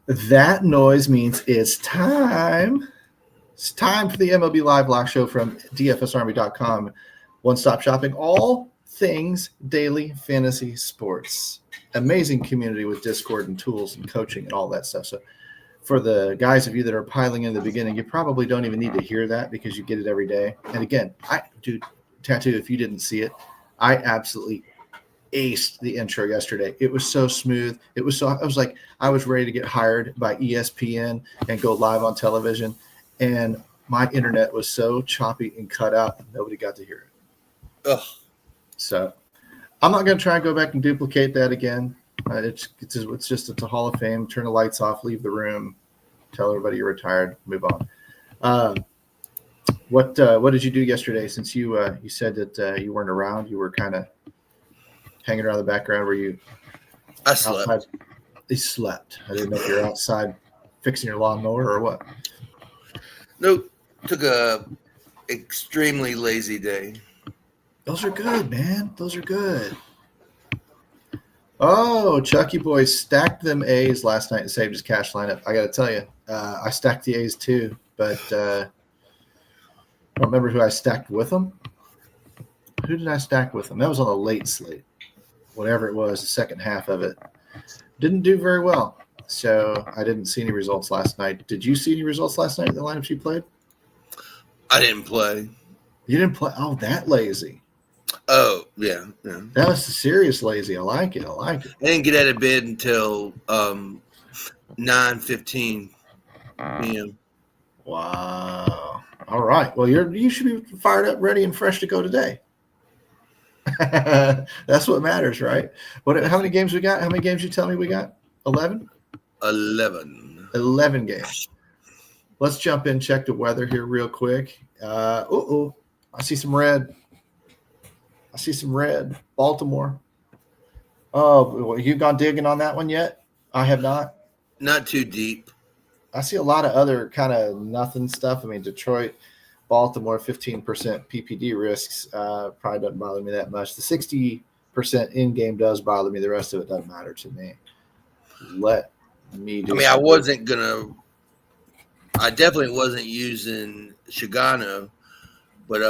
That noise means it's time. It's time for the MLB Live Block Show from DFSArmy.com. One-stop shopping, all things daily fantasy sports. Amazing community with Discord and tools and coaching and all that stuff. So for the guys of you that are piling in the beginning, you probably don't even need to hear that because you get it every day. And again, Tattoo, if you didn't see it, I absolutely aced the intro yesterday. It was so smooth. I was like, I was ready to get hired by ESPN and go live on television. And my internet was so choppy and cut out, nobody got to hear it. Ugh. So I'm not going to try and go back and duplicate that again. It's a Hall of Fame. Turn the lights off, leave the room, tell everybody you're retired, move on. What did you do yesterday? Since you said that you weren't around, you were kind of hanging around the background. Were you? I slept. Outside? They slept. I didn't know if you're outside fixing your lawnmower or what. Nope. Took a extremely lazy day. Those are good, man. Those are good. Oh, Chucky boy stacked them A's last night and saved his cash lineup. I got to tell you, I stacked the A's too, but I don't remember who I stacked with them. Who did I stack with them? That was on the late slate. Whatever it was, the second half of it. Didn't do very well, so I didn't see any results last night. Did you see any results last night in the lineups you played? I didn't play. You didn't play? Oh, that lazy. Oh, yeah. That was serious lazy. I like it. I didn't get out of bed until 9:15 p.m. Wow. All right. Well, you should be fired up, ready, and fresh to go today. That's what matters, right? How many games we got? How many games you tell me we got? 11? 11 games. Let's jump in, check the weather here real quick. I see some red. Baltimore. Oh, you've gone digging on that one yet? I have not. Not too deep. I see a lot of other kind of nothing stuff. I mean, Detroit, Baltimore, 15% PPD risks probably doesn't bother me that much. The 60% in-game does bother me. The rest of it doesn't matter to me. Let me do I definitely wasn't using Shigano, but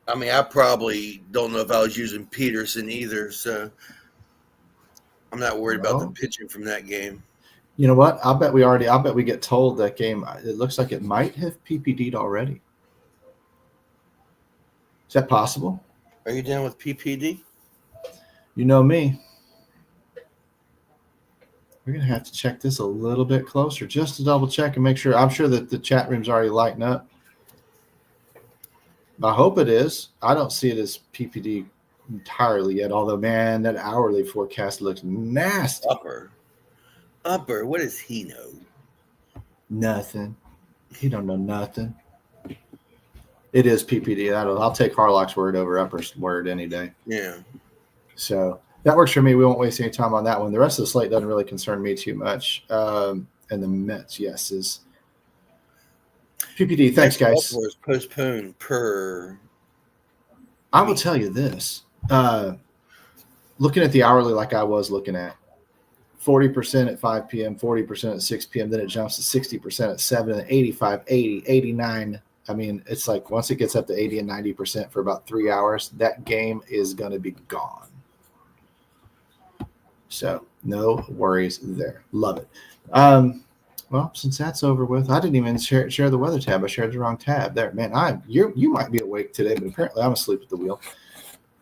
I probably don't know if I was using Peterson either, so I'm not worried about the pitching from that game. You know what? I'll bet we get told that game. It looks like it might have PPD'd already. Is that possible? Are you down with PPD? You know me. We're going to have to check this a little bit closer just to double check and make sure. I'm sure that the chat room's already lighting up. I hope it is. I don't see it as PPD entirely yet, although, man, that hourly forecast looks nasty. Upper, what does he know? Nothing. He don't know nothing. It is PPD. I'll take Harlock's word over Upper's word any day. Yeah. So that works for me. We won't waste any time on that one. The rest of the slate doesn't really concern me too much. And the Mets, yes, is PPD. Thanks, guys. Baltimore is postponed per. I will tell you this. Looking at the hourly like I was looking at, 40% at 5 p.m., 40% at 6 p.m., then it jumps to 60% at 7, and 85, 80, 89. I mean, it's like once it gets up to 80 and 90% for about 3 hours, that game is going to be gone. So no worries there. Love it. Well, since that's over with, I didn't even share the weather tab. I shared the wrong tab there. Man, you might be awake today, but apparently I'm asleep at the wheel.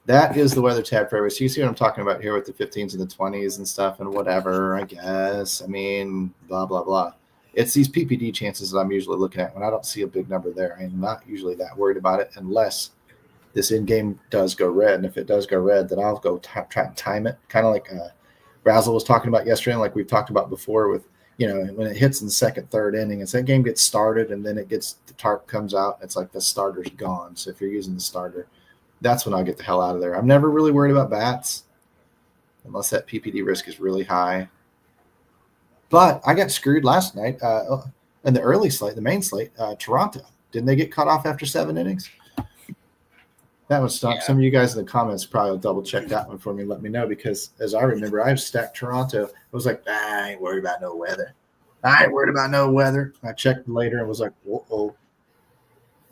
That is the weather tab for everybody. So you see what I'm talking about here with the 15s and the 20s and stuff and whatever, I guess. I mean, blah, blah, blah. It's these PPD chances that I'm usually looking at when I don't see a big number there. I'm not usually that worried about it unless this in-game does go red. And if it does go red, then I'll go try and time it. Kind of like Razzle was talking about yesterday and like we've talked about before with, when it hits in the second, third inning, it's that game gets started and then the tarp comes out. It's like the starter's gone. So if you're using the starter, that's when I'll get the hell out of there. I'm never really worried about bats unless that PPD risk is really high. But I got screwed last night in the early slate, the main slate, Toronto. Didn't they get cut off after 7 innings? That one stopped. Yeah. Some of you guys in the comments probably will double check that one for me and let me know, because as I remember, I've stacked Toronto. I was like, I ain't worried about no weather. I checked later and was like, whoa.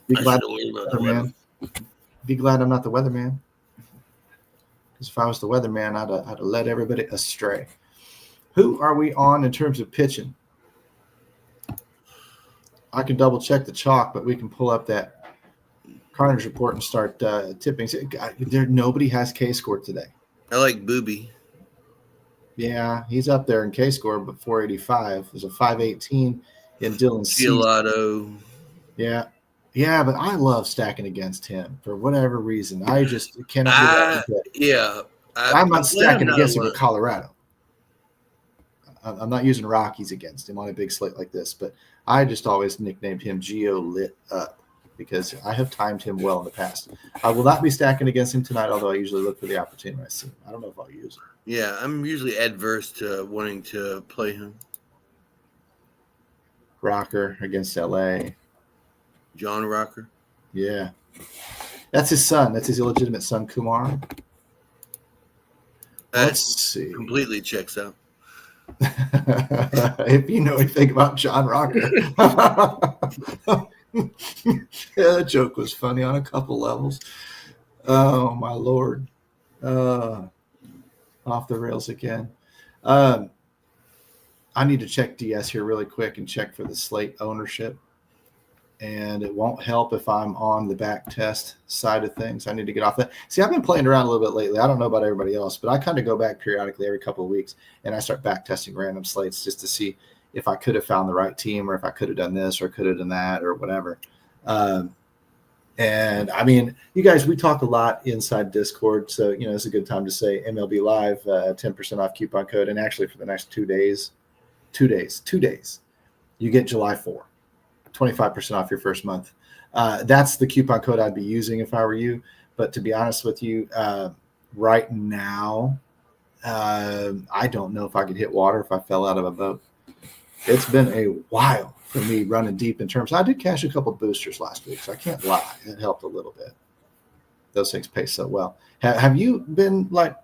Be glad, Be glad I'm not the weatherman. Because if I was the weatherman, I'd have led everybody astray. Who are we on in terms of pitching? I can double check the chalk, but we can pull up that Carnage report and start tipping. Nobody has K-score today. I like Booby. Yeah, he's up there in K-score, but 485. There's a 518 in Dylan C. Giolito. Yeah, but I love stacking against him for whatever reason. I just cannot get that. I'm not stacking against him with Colorado. I'm not using Rockies against him on a big slate like this, but I just always nicknamed him Geo Lit Up, because I have timed him well in the past. I will not be stacking against him tonight, although I usually look for the opportunity when I see him. I don't know if I'll use it. Yeah, I'm usually adverse to wanting to play him. Rocker against LA. John Rocker. Yeah. That's his son. That's his illegitimate son, Kumar. Let's see. Completely checks out. If you know anything about John Rocker. Yeah, that joke was funny on a couple levels. Oh, my Lord. Off the rails again. I need to check DS here really quick and check for the slate ownership. And it won't help if I'm on the back test side of things. I need to get off that. See, I've been playing around a little bit lately. I don't know about everybody else, but I kind of go back periodically every couple of weeks, and I start back testing random slates just to see if I could have found the right team, or if I could have done this or could have done that or whatever. And I mean, you guys, we talk a lot inside Discord. So, it's a good time to say MLB Live, 10% off coupon code. And actually for the next 2 days, you get July 4. 25% off your first month. That's the coupon code I'd be using if I were you. But to be honest with you, right now, I don't know if I could hit water if I fell out of a boat. It's been a while for me running deep in terms. I did cash a couple boosters last week, so I can't lie. It helped a little bit. Those things pay so well. Have you been like,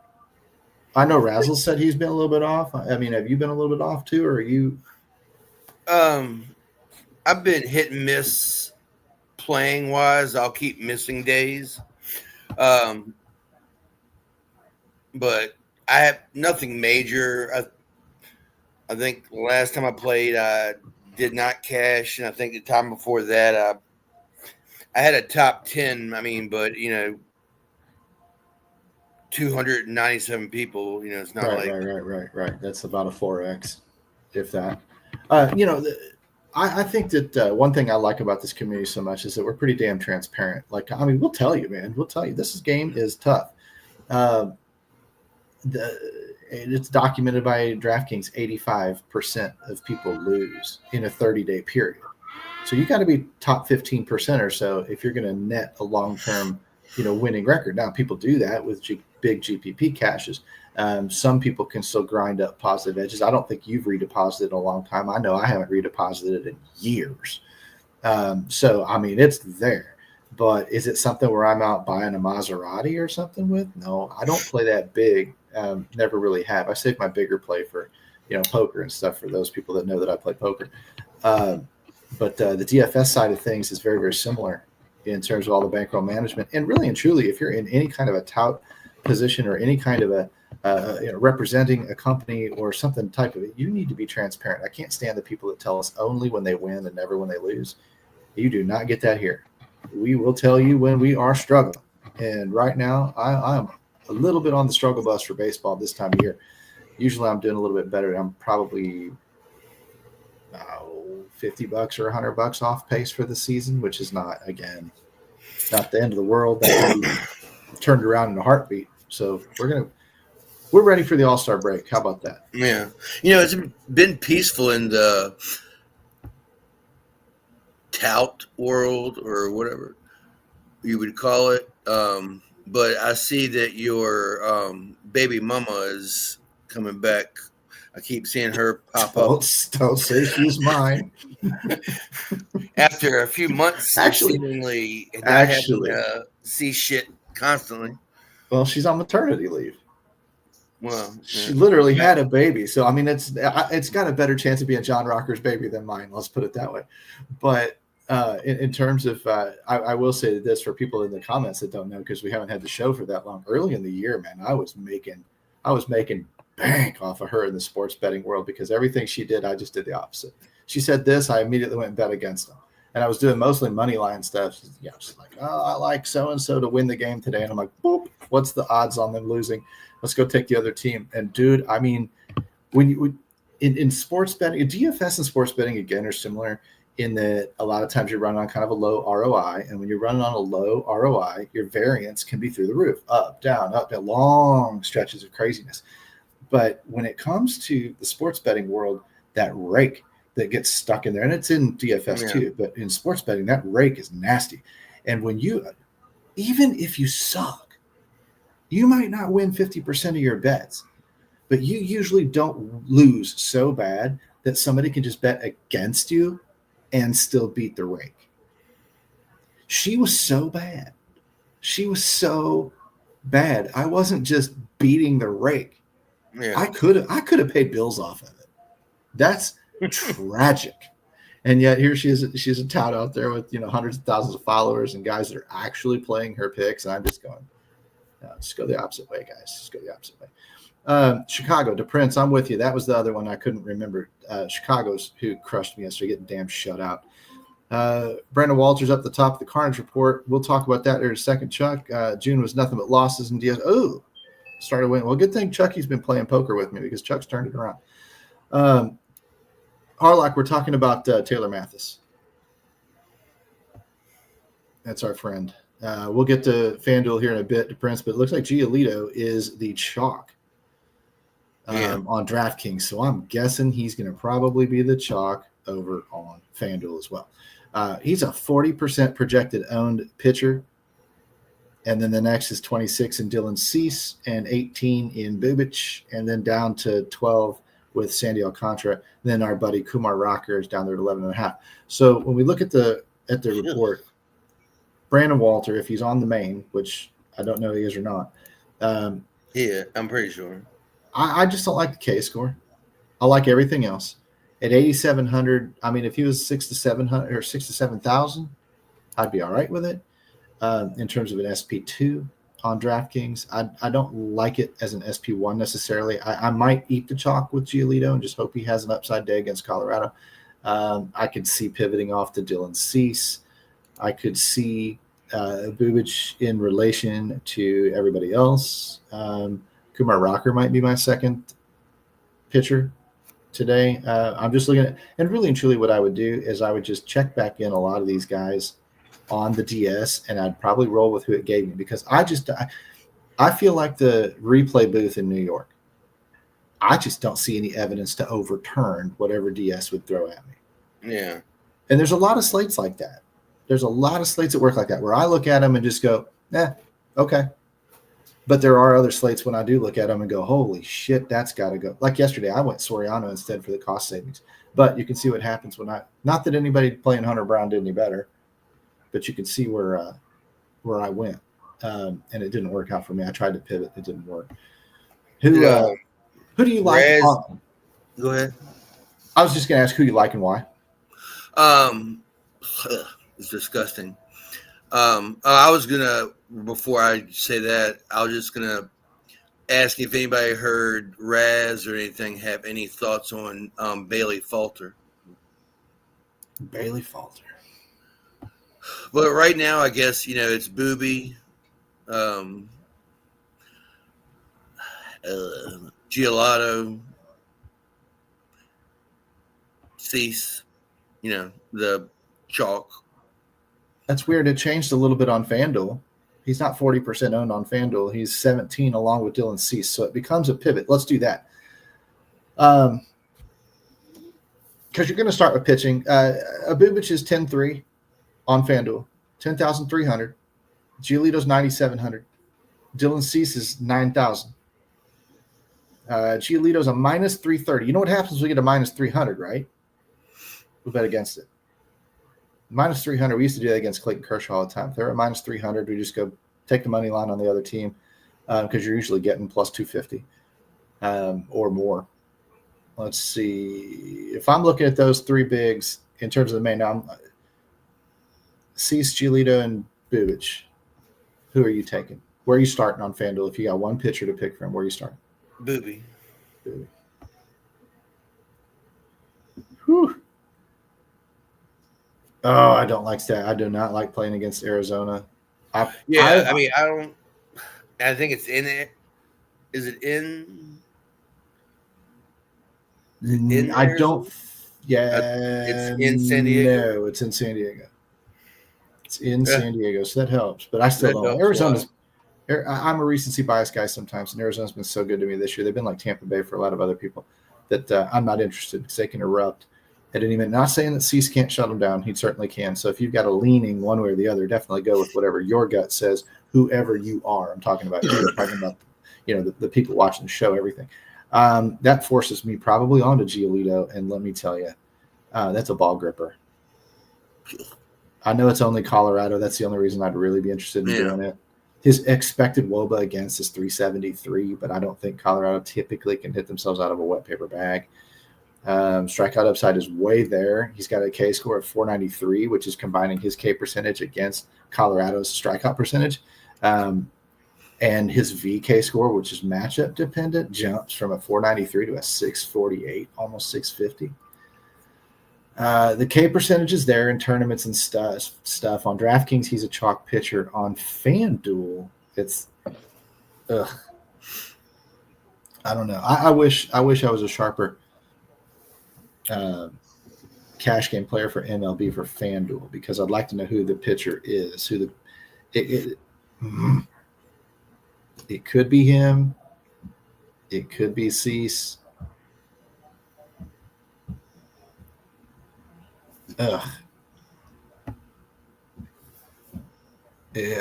I know Razzle said he's been a little bit off. I mean, have you been a little bit off too, or are you? I've been hit and miss playing wise. I'll keep missing days. But I have nothing major. I think last time I played, I did not cash. And I think the time before that, I had a top 10. I mean, but, 297 people, it's not Right. That's about a 4X, if that. I think that one thing I like about this community so much is that we're pretty damn transparent. Like, I mean, we'll tell you, man. We'll tell you this game is tough. It's documented by DraftKings. 85% of people lose in a 30-day period. So you got to be top 15% or so if you're going to net a long-term, winning record. Now, people do that with big GPP caches. Some people can still grind up positive edges. I don't think you've redeposited in a long time. I know I haven't redeposited in years. So, I mean, it's there. But is it something where I'm out buying a Maserati or something with? No, I don't play that big. Never really have. I save my bigger play for, poker and stuff for those people that know that I play poker. But the DFS side of things is very, very similar in terms of all the bankroll management. And really and truly, if you're in any kind of a tout position or any kind of a representing a company or something type of it, you need to be transparent. I can't stand the people that tell us only when they win and never when they lose. You do not get that here. We will tell you when we are struggling. And right now, I'm a little bit on the struggle bus for baseball this time of year. Usually I'm doing a little bit better. I'm probably $50 or $100 off pace for the season, which is not the end of the world. That can be turned around in a heartbeat. So we're ready for the All-Star break. How about that? Yeah. It's been peaceful in the tout world or whatever you would call it. But I see that your baby mama is coming back. I keep seeing her pop up. Don't say she's mine. After a few months, seemingly not having to see shit constantly. Well, she's on maternity leave. Well, she literally had a baby. So, I mean, it's got a better chance of being John Rocker's baby than mine. Let's put it that way. But in terms of, I will say this for people in the comments that don't know, because we haven't had the show for that long. Early in the year, man, I was making bank off of her in the sports betting world, because everything she did, I just did the opposite. She said this, I immediately went and bet against them. And I was doing mostly money line stuff. Yeah, she's like, oh, I like so-and-so to win the game today. And I'm like, boop, what's the odds on them losing? Let's go take the other team. And, dude, I mean, when you in sports betting, DFS and sports betting, again, are similar in that a lot of times you're running on kind of a low ROI. And when you're running on a low ROI, your variance can be through the roof, up, down, long stretches of craziness. But when it comes to the sports betting world, that rake that gets stuck in there, and it's in DFS too, but in sports betting, that rake is nasty. And when even if you suck, you might not win 50% of your bets, but you usually don't lose so bad that somebody can just bet against you and still beat the rake. She was so bad. I wasn't just beating the rake. Yeah. I could have paid bills off of it. That's tragic. And yet here she is. She's a tout out there with hundreds of thousands of followers and guys that are actually playing her picks. And I'm just going, no, just go the opposite way, guys. Just go the opposite way. Chicago, DePrince, I'm with you. That was the other one I couldn't remember. Chicago's who crushed me yesterday, getting damn shut out. Brandon Walters up the top of the Carnage Report. We'll talk about that in a second, Chuck. June was nothing but losses and Diaz. Oh, started winning. Well, good thing Chucky's been playing poker with me, because Chuck's turned it around. Harlock, we're talking about Taylor Mathis. That's our friend. We'll get to FanDuel here in a bit, to Prince, but it looks like Giolito is the chalk on DraftKings. So I'm guessing he's going to probably be the chalk over on FanDuel as well. He's a 40% projected owned pitcher. And then the next is 26 in Dylan Cease and 18 in Bubic, and then down to 12 with Sandy Alcantara. Then our buddy Kumar Rocker is down there at 11.5. So when we look at the report, Brandon Walter, if he's on the main, which I don't know if he is or not. Yeah, I'm pretty sure. I just don't like the K score. I like everything else. At 8,700, I mean, if he was 6,000 to 700 or 6,000 to 7,000, I'd be all right with it. In terms of an SP2 on DraftKings, I don't like it as an SP1 necessarily. I might eat the chalk with Giolito and just hope he has an upside day against Colorado. I could see pivoting off to Dylan Cease. I could see Bubic in relation to everybody else. Kumar Rocker might be my second pitcher today. I'm just looking at, and really and truly what I would do is I would just check back in a lot of these guys on the DS, and I'd probably roll with who it gave me, because I feel like the replay booth in New York. I just don't see any evidence to overturn whatever DS would throw at me. Yeah. And there's a lot of slates like that. There's a lot of slates that work like that, where I look at them and just go, okay. But there are other slates when I do look at them and go, holy shit, that's got to go. Like yesterday, I went Soriano instead for the cost savings. But you can see what happens when not that anybody playing Hunter Brown did any better, but you can see where I went. And it didn't work out for me. I tried to pivot. It didn't work. Who do you like? Go ahead. I was just going to ask who you like and why. It's disgusting. I was going to, before I say that, I was just going to ask if anybody heard Raz or anything have any thoughts on Bailey Falter. Bailey Falter. But right now, I guess, it's Booby, Giolito, Cease, the chalk. That's weird. It changed a little bit on FanDuel. He's not 40% owned on FanDuel. He's 17 along with Dylan Cease. So it becomes a pivot. Let's do that. Because you're going to start with pitching. Bubic is 10-3 on FanDuel, 10,300. Giolito's 9,700. Dylan Cease is 9,000. Giolito's a minus 330. You know what happens when we get a minus 300, right? We bet against it. Minus 300. We used to do that against Clayton Kershaw all the time. If they're at minus 300, we just go Take the money line on the other team because you're usually getting plus 250 or more. Let's see. If I'm looking at those three bigs in terms of the main, now I'm Cease, Giolito, and Bubic. Who are you taking? Where are you starting on FanDuel? If you got one pitcher to pick from, where are you starting? Booby. Whew. Oh, I don't like that. I do not like playing against Arizona. I don't. I think it's in it. Is it in? I don't. Yeah, it's in San Diego. No, it's in San Diego. It's in San Diego, so that helps. But I still don't. Arizona's. I'm a recency bias guy sometimes, and Arizona's been so good to me this year. They've been like Tampa Bay for a lot of other people that I'm not interested because they can erupt at any minute. Not saying that Cease can't shut them down. He certainly can. So if you've got a leaning one way or the other, definitely go with whatever your gut says, whoever you are. I'm talking about you. I'm talking about, the people watching the show, everything. That forces me probably onto Giolito, and let me tell you, that's a ball gripper. I know it's only Colorado. That's the only reason I'd really be interested in doing it. His expected WOBA against is 373, but I don't think Colorado typically can hit themselves out of a wet paper bag. Strikeout upside is way there. He's got a K score of 493, which is combining his K percentage against Colorado's strikeout percentage. And his VK score, which is matchup dependent, jumps from a 493 to a 648, almost 650. The K percentage is there in tournaments and stuff. On DraftKings, he's a chalk pitcher. On FanDuel, it's I don't know. I wish I was a sharper cash game player for MLB for FanDuel because I'd like to know who the pitcher is. It could be him. It could be Cease. Yeah,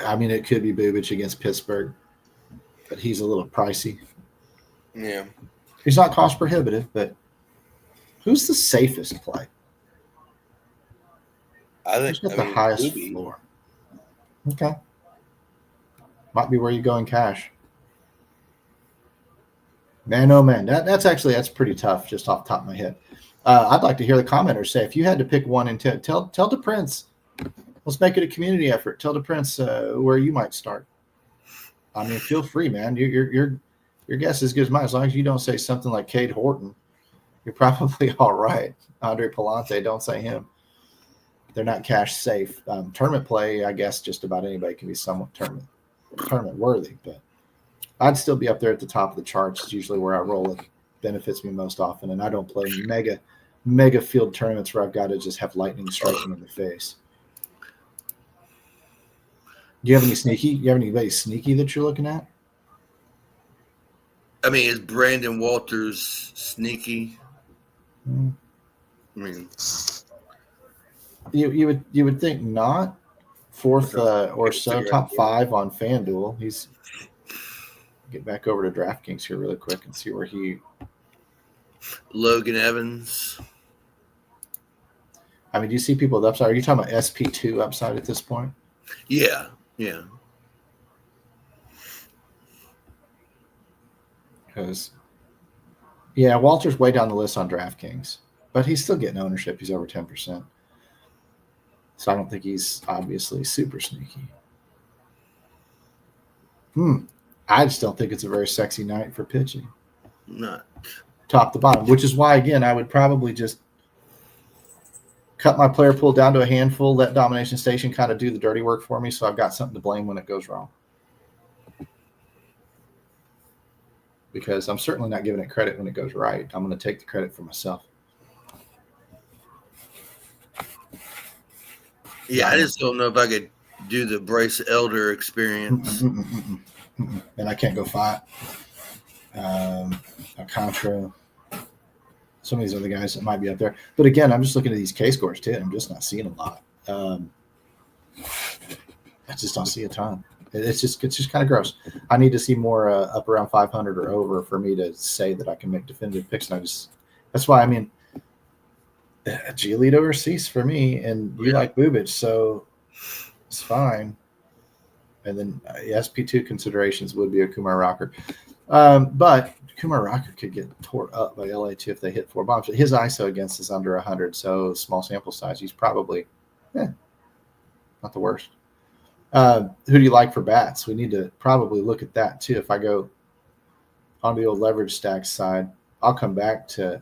I mean, it could be Bubic against Pittsburgh, but he's a little pricey. Yeah. He's not cost prohibitive, but who's the safest play? Who's got the highest floor? Okay. Might be where you go in cash. Man, oh man, that's pretty tough just off the top of my head. I'd like to hear the commenters say if you had to pick one and tell the Prince. Let's make it a community effort. Tell the Prince where you might start. I mean, feel free, man. Your guess is as good as mine. As long as you don't say something like Cade Horton, you're probably all right. Andre Palante, don't say him. They're not cash safe. Tournament play, I guess, just about anybody can be somewhat tournament worthy, but I'd still be up there at the top of the charts. It's usually where I roll. It benefits me most often, and I don't play mega field tournaments where I've got to just have lightning striking in the face. Do you have any sneaky? You have anybody sneaky that you're looking at? I mean, is Brandon Walters sneaky? I mean, you would think not. Fourth or so, top 5 on FanDuel. He's get back over to DraftKings here really quick and see where he. Logan Evans. I mean, do you see people with upside? Are you talking about SP2 upside at this point? Yeah. Because, Walter's way down the list on DraftKings, but he's still getting ownership. He's over 10%. So I don't think he's obviously super sneaky. I just don't think it's a very sexy night for pitching. Not. Top to bottom, which is why, again, I would probably just cut my player pool down to a handful, let Domination Station kind of do the dirty work for me so I've got something to blame when it goes wrong. Because I'm certainly not giving it credit when it goes right. I'm going to take the credit for myself. Yeah, I just don't know if I could do the Bryce Elder experience. And I can't go fight. Alcantara. Some of these other guys that might be up there. But again, I'm just looking at these K scores too. I'm just not seeing a lot. I just don't see a ton. It's just kind of gross. I need to see more up around 500 or over for me to say that I can make definitive picks. And that's why, I mean, Giolito or Cease for me, and you like Bubic, so it's fine. And then SP2 considerations would be a Kumar Rocker. But Kumar Rocker could get tore up by LA too if they hit 4 bombs. His ISO against is under 100, so small sample size. He's probably not the worst. Who do you like for bats? We need to probably look at that too. If I go on the old leverage stacks side, I'll come back to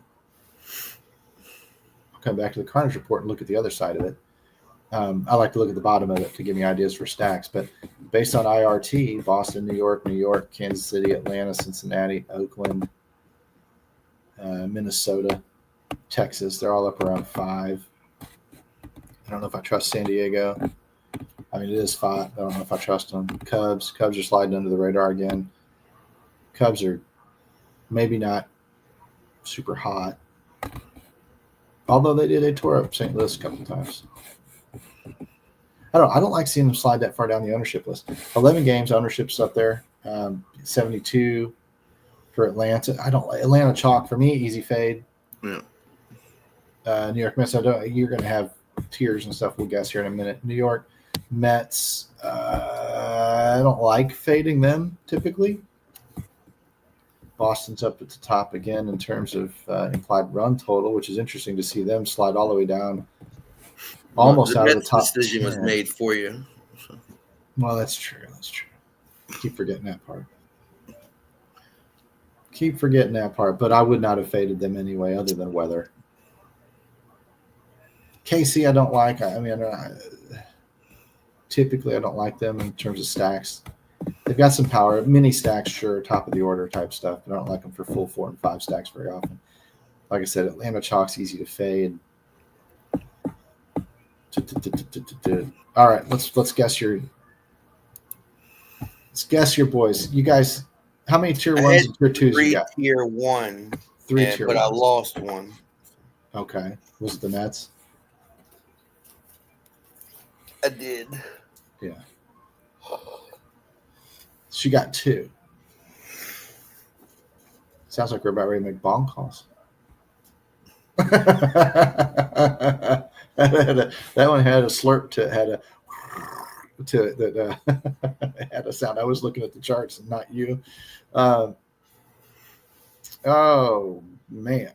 the Carnage report and look at the other side of it. I like to look at the bottom of it to give me ideas for stacks. But based on IRT, Boston, New York, Kansas City, Atlanta, Cincinnati, Oakland, Minnesota, Texas, they're all up around 5. I don't know if I trust San Diego. I mean, it is 5. I don't know if I trust them. Cubs are sliding under the radar again. Cubs are maybe not super hot, although they tore up St. Louis a couple times. I don't like seeing them slide that far down the ownership list. 11 games, ownership's up there. 72 for Atlanta. I don't like Atlanta chalk for me. Easy fade. Yeah. New York Mets. You're going to have tiers and stuff. We'll guess here in a minute. New York Mets. I don't like fading them typically. Boston's up at the top again in terms of implied run total, which is interesting to see them slide all the way down. Almost out of the top. The decision 10. was made for you. So. Well, that's true. Keep forgetting that part. But I would not have faded them anyway, other than weather. KC, I don't like. Typically, I don't like them in terms of stacks. They've got some power. Mini stacks, sure, top of the order type stuff, but I don't like them for full 4 and 5 stacks very often. Like I said, Atlanta chalk's easy to fade. All right, let's guess your boys. You guys, how many tier 1s and tier 2s you got? 3 tier 1. 3 tier 1. But I lost one. Okay. Was it the Mets? I did. Yeah. She got 2. Sounds like we're about ready to make bong calls. That one had a slurp to it, had a sound. I was looking at the charts and not you. Oh man.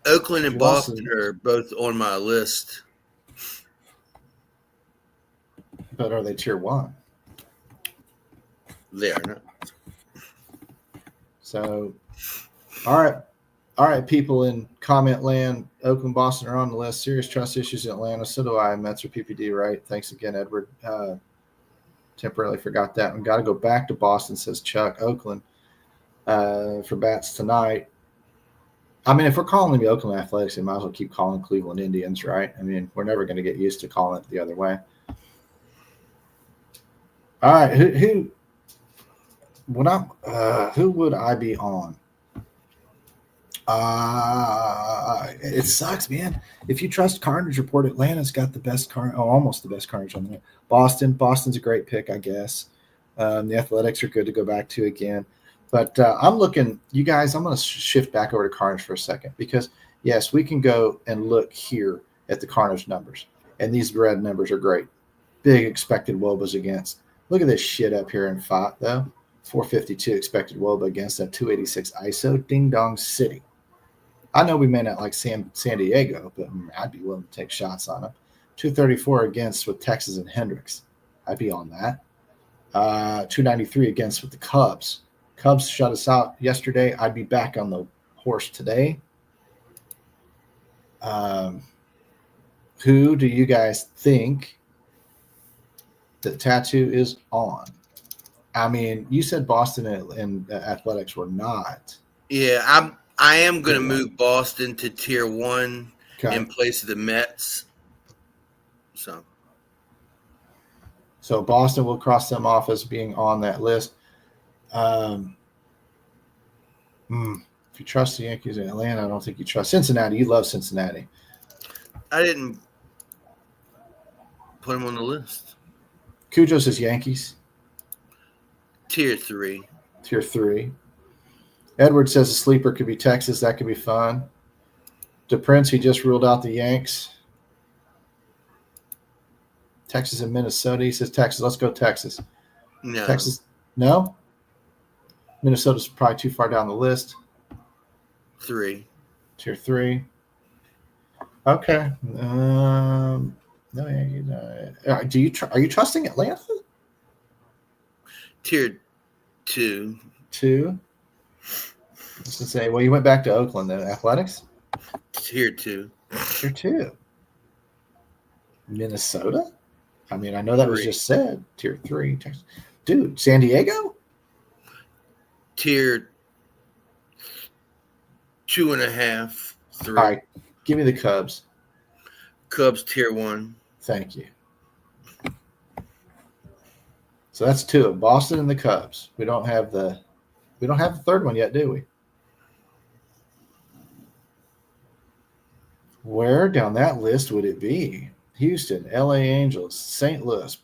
Oakland and Boston are both on my list. But are they tier 1? They are not. So, all right, people in comment land, Oakland, Boston are on the list. Serious trust issues in Atlanta. So do I. Mets or PPD, right? Thanks again, Edward. Temporarily forgot that one. Got to go back to Boston, says Chuck. Oakland for bats tonight. I mean, if we're calling them the Oakland Athletics, we might as well keep calling Cleveland Indians, right? I mean, we're never going to get used to calling it the other way. All right, who would I be on? It sucks, man. If you trust Carnage report, Atlanta's got the best almost the best Carnage on there. Boston's a great pick, I guess. The Athletics are good to go back to again. But I'm looking, you guys, I'm going to shift back over to Carnage for a second because, yes, we can go and look here at the Carnage numbers. And these red numbers are great. Big expected WOBAs against. Look at this shit up here in FOT, though. 452 expected WOBA against that 286 ISO. Ding Dong City. I know we may not like San Diego, but I'd be willing to take shots on them. 234 against with Texas and Hendricks. I'd be on that. 293 against with the Cubs. Cubs shut us out yesterday. I'd be back on the horse today. Who do you guys think the tattoo is on? I mean, you said Boston and Athletics were not. Yeah, I am going to move Boston to tier 1 in place of the Mets. So Boston will cross them off as being on that list. If you trust the Yankees in Atlanta, I don't think you trust Cincinnati. You love Cincinnati. I didn't put them on the list. Cujo says Yankees. Tier 3. Tier 3. Edward says a sleeper could be Texas. That could be fun. DePrince, he just ruled out the Yanks. Texas and Minnesota. He says Texas. Let's go Texas. No. Texas. No. Minnesota's probably too far down the list. 3. Tier 3. Okay. No. Are you trusting Atlanta? Tier 2. 2. Let's just say, well, you went back to Oakland then. Athletics? Tier 2. Tier 2. Minnesota? I mean, I know that was 3. just said. Tier 3. Texas. Dude, San Diego? Tier 2.5. 3. All right. Give me the Cubs. Cubs tier 1. Thank you. So that's 2. Boston and the Cubs. We don't have the third one yet, do we? Where down that list would it be? Houston, LA Angels, St. Louis,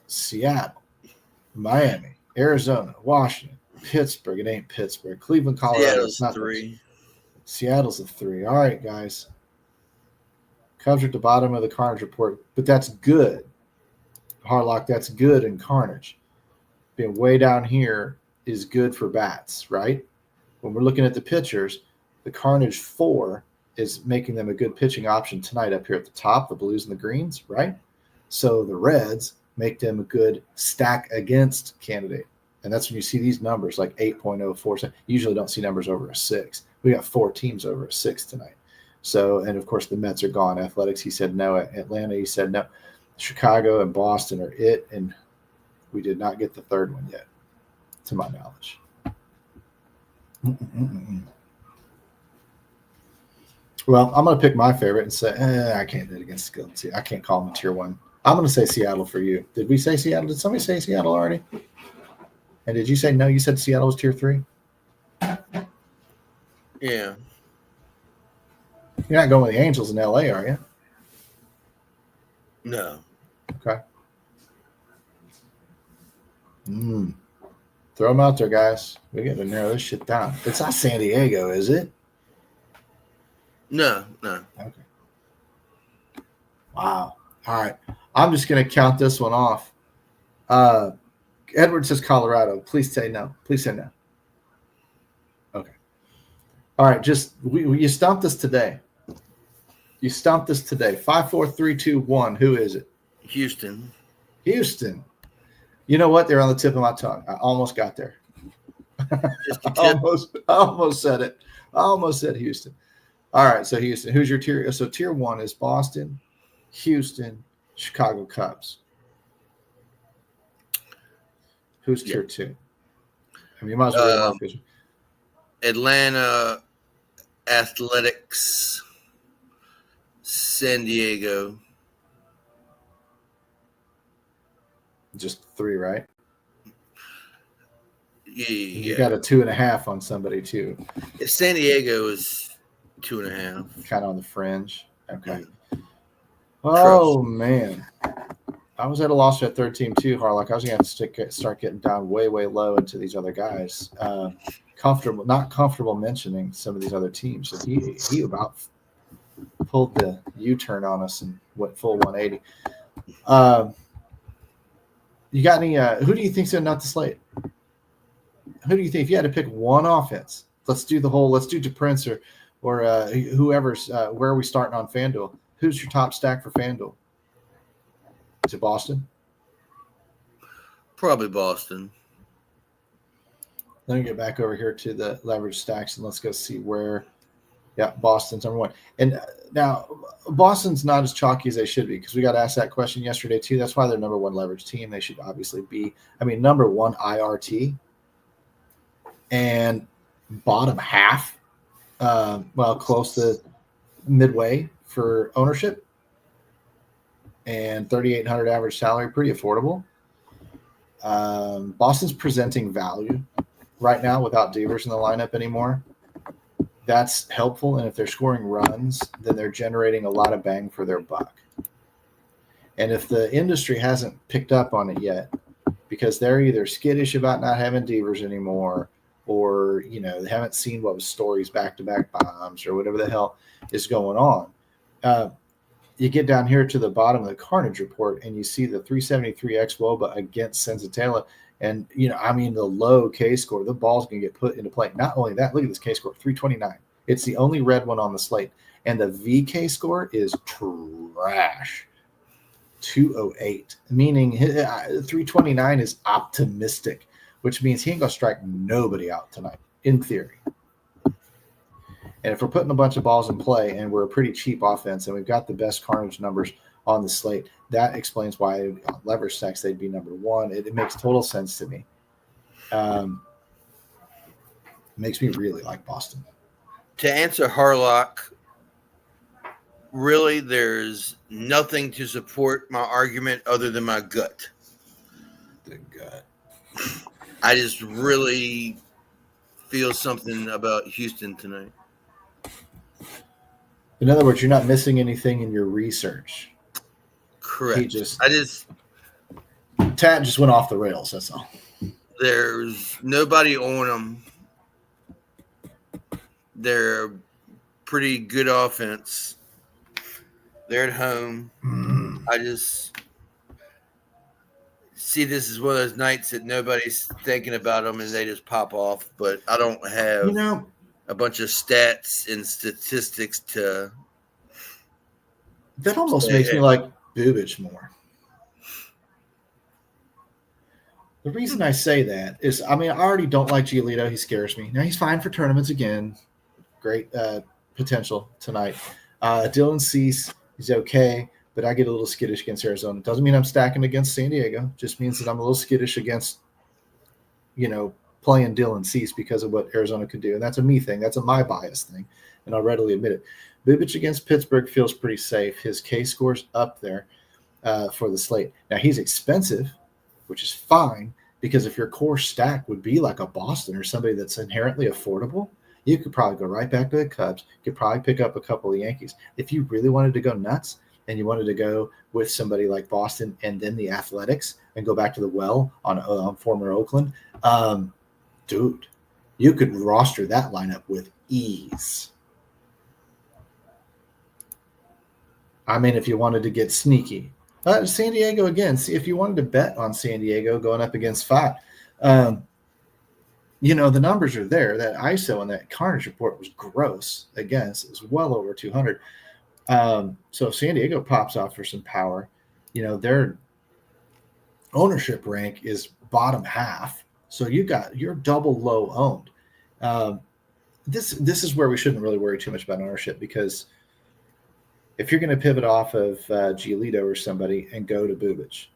Seattle, Miami, Arizona, Washington, Pittsburgh. It ain't Pittsburgh. Cleveland, Colorado. Seattle's 3. Seattle's a 3. All right, guys. Cubs are at the bottom of the Carnage report, but that's good. Harlock, that's good in Carnage. Being way down here is good for bats, right? When we're looking at the pitchers, the Carnage 4 is making them a good pitching option tonight up here at the top, the Blues and the Greens, right? So the Reds make them a good stack against candidate. And that's when you see these numbers like 8.04. You usually don't see numbers over a 6. We got 4 teams over a 6 tonight. So, and of course the Mets are gone. Athletics, he said no. Atlanta, he said no. Chicago and Boston are it, and we did not get the third one yet, to my knowledge. Well, I'm going to pick my favorite and say, I can't do it against skill. I can't call them a tier 1. I'm going to say Seattle for you. Did we say Seattle? Did somebody say Seattle already? And did you say no? You said Seattle was tier 3? Yeah. You're not going with the Angels in LA, are you? No. Okay. Throw them out there, guys. We got to narrow this shit down. It's not San Diego, is it? No. Okay. Wow. All right. I'm just going to count this one off. Edward says Colorado. Please say no. Please say no. Okay. All right. You stumped us today. 5, 4, 3, 2, 1. Who is it? Houston. You know what? They're on the tip of my tongue. I almost got there. Just a tip. I almost said it. I almost said Houston. All right. So Houston. Who's your tier? So tier 1 is Boston, Houston, Chicago Cubs. Who's tier 2? I mean, you might as well read them off. Atlanta, Athletics, San Diego. Just 3, right? Yeah. You got a 2.5 on somebody too. San Diego is 2.5. Kind of on the fringe. Okay. Trust. Man. I was at a loss for that third team too, Harlock. I was going to have to start getting down way, way low into these other guys. Not comfortable mentioning some of these other teams. So he about pulled the U-turn on us and went full 180. You got any? Who do you think's going to nut the slate? Who do you think? If you had to pick one offense, let's do DePrince or whoever's. Where are we starting on FanDuel? Who's your top stack for FanDuel? Is it Boston? Probably Boston. Let me get back over here to the leverage stacks and let's go see where. Yeah, Boston's number 1. And now Boston's not as chalky as they should be because we got asked that question yesterday too. That's why they're number 1 leverage team. They should obviously be. I mean, number 1 IRT and bottom half. Close to midway for ownership. And 3,800 average salary, pretty affordable. Boston's presenting value right now without Devers in the lineup anymore. That's helpful, and if they're scoring runs, then they're generating a lot of bang for their buck. And if the industry hasn't picked up on it yet, because they're either skittish about not having Devers anymore, or they haven't seen what was Story's back-to-back bombs or whatever the hell is going on. you get down here to the bottom of the Carnage report, and you see the 373 xWOBA against Senzatela. And, the low K score, the ball's going to get put into play. Not only that, look at this K score, 329. It's the only red one on the slate. And the VK score is trash, 208, meaning 329 is optimistic, which means he ain't going to strike nobody out tonight, in theory. And if we're putting a bunch of balls in play and we're a pretty cheap offense and we've got the best Carnage numbers on the slate, that explains why on leverage stacks they'd be number one. It makes total sense to me. Makes me really like Boston. To answer Harlock, really, there's nothing to support my argument other than my gut. The gut. I just really feel something about Houston tonight. In other words, you're not missing anything in your research. Correct. Tad just went off the rails, that's all. There's nobody on them. They're a pretty good offense. They're at home. I just see this as one of those nights that nobody's thinking about them and they just pop off. But I don't have a bunch of stats and statistics to. That almost makes me like Bubic more. The reason I say that is, I already don't like Giolito. He scares me. Now, he's fine for tournaments again. Great potential tonight. Dylan Cease, he's okay, but I get a little skittish against Arizona. Doesn't mean I'm stacking against San Diego. Just means that I'm a little skittish against, playing Dylan Cease because of what Arizona could do. And that's a me thing. That's a my bias thing, and I'll readily admit it. Bubic against Pittsburgh feels pretty safe. His K score's up there for the slate. Now, he's expensive, which is fine, because if your core stack would be like a Boston or somebody that's inherently affordable, you could probably go right back to the Cubs. You could probably pick up a couple of Yankees. If you really wanted to go nuts and you wanted to go with somebody like Boston and then the Athletics and go back to the well on former Oakland, dude, you could roster that lineup with ease. If you wanted to get sneaky. San Diego again. See, if you wanted to bet on San Diego going up against Fott, the numbers are there. That ISO and that Carnage report was gross against. It was well over 200. So if San Diego pops off for some power, their ownership rank is bottom half. So you're double low owned. This is where we shouldn't really worry too much about ownership, because if you're going to pivot off of Giolito or somebody and go to Bubic,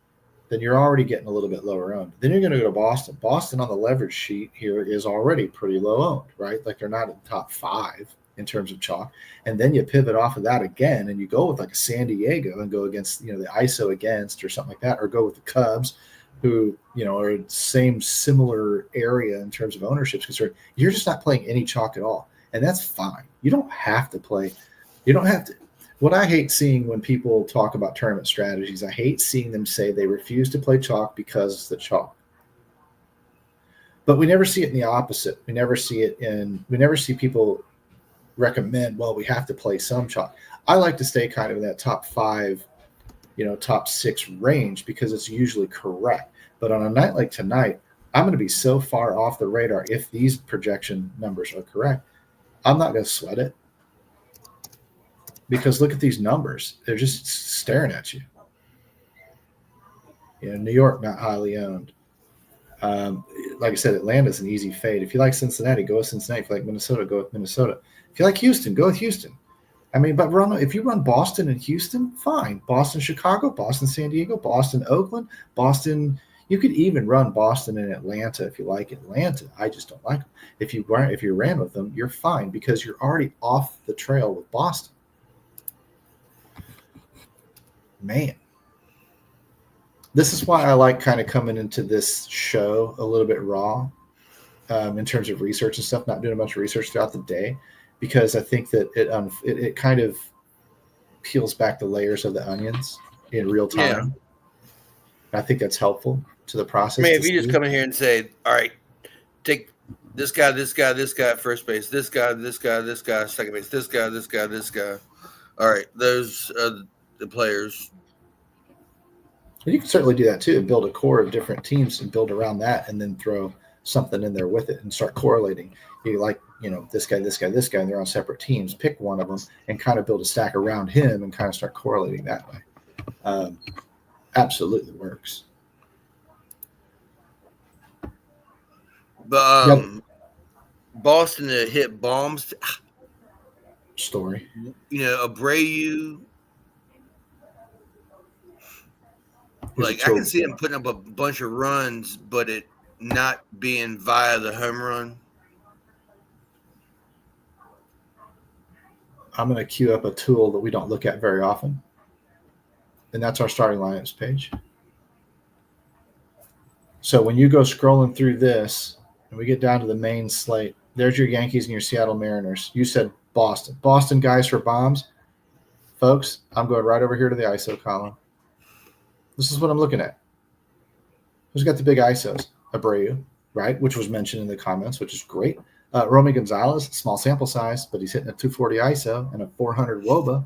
then you're already getting a little bit lower owned. Then you're going to go to Boston. Boston on the leverage sheet here is already pretty low owned, right? Like they're not in the top 5 in terms of chalk. And then you pivot off of that again and you go with like a San Diego and go against, the ISO against or something like that, or go with the Cubs who, are similar area in terms of ownership is concerned. You're just not playing any chalk at all. And that's fine. You don't have to play. You don't have to. What I hate seeing when people talk about tournament strategies, I hate seeing them say they refuse to play chalk because it's the chalk. But we never see it in the opposite. We never see people recommend, well, we have to play some chalk. I like to stay kind of in that top 5, top 6 range because it's usually correct. But on a night like tonight, I'm going to be so far off the radar if these projection numbers are correct. I'm not going to sweat it. Because look at these numbers. They're just staring at you. New York, not highly owned. Like I said, Atlanta's an easy fade. If you like Cincinnati, go with Cincinnati. If you like Minnesota, go with Minnesota. If you like Houston, go with Houston. But if you run Boston and Houston, fine. Boston, Chicago, Boston, San Diego, Boston, Oakland, Boston. You could even run Boston and Atlanta if you like Atlanta. I just don't like them. If you ran with them, you're fine because you're already off the trail with Boston. Man, this is why I like kind of coming into this show a little bit raw in terms of research and stuff, not doing a bunch of research throughout the day, because I think that it kind of peels back the layers of the onions in real time. Yeah. I think that's helpful to the process. If you just come in here and say, all right, take this guy at first base, this guy, second base, this guy. All right, those the players. You can certainly do that too, and build a core of different teams and build around that, and then throw something in there with it and start correlating. You like, this guy, this guy, this guy, and they're on separate teams. Pick one of them and kind of build a stack around him and kind of start correlating that way. Absolutely works. But Boston to hit bombs. Story. Abreu. Like, I can see him putting up a bunch of runs, but it not being via the home run. I'm going to queue up a tool that we don't look at very often, and that's our starting lineups page. So when you go scrolling through this, and we get down to the main slate, there's your Yankees and your Seattle Mariners. You said Boston. Boston guys for bombs. Folks, I'm going right over here to the ISO column. This is what I'm looking at. Who's got the big ISOs? Abreu, right, which was mentioned in the comments, which is great. Romy Gonzalez, small sample size, but he's hitting a 240 ISO and a 400 WOBA.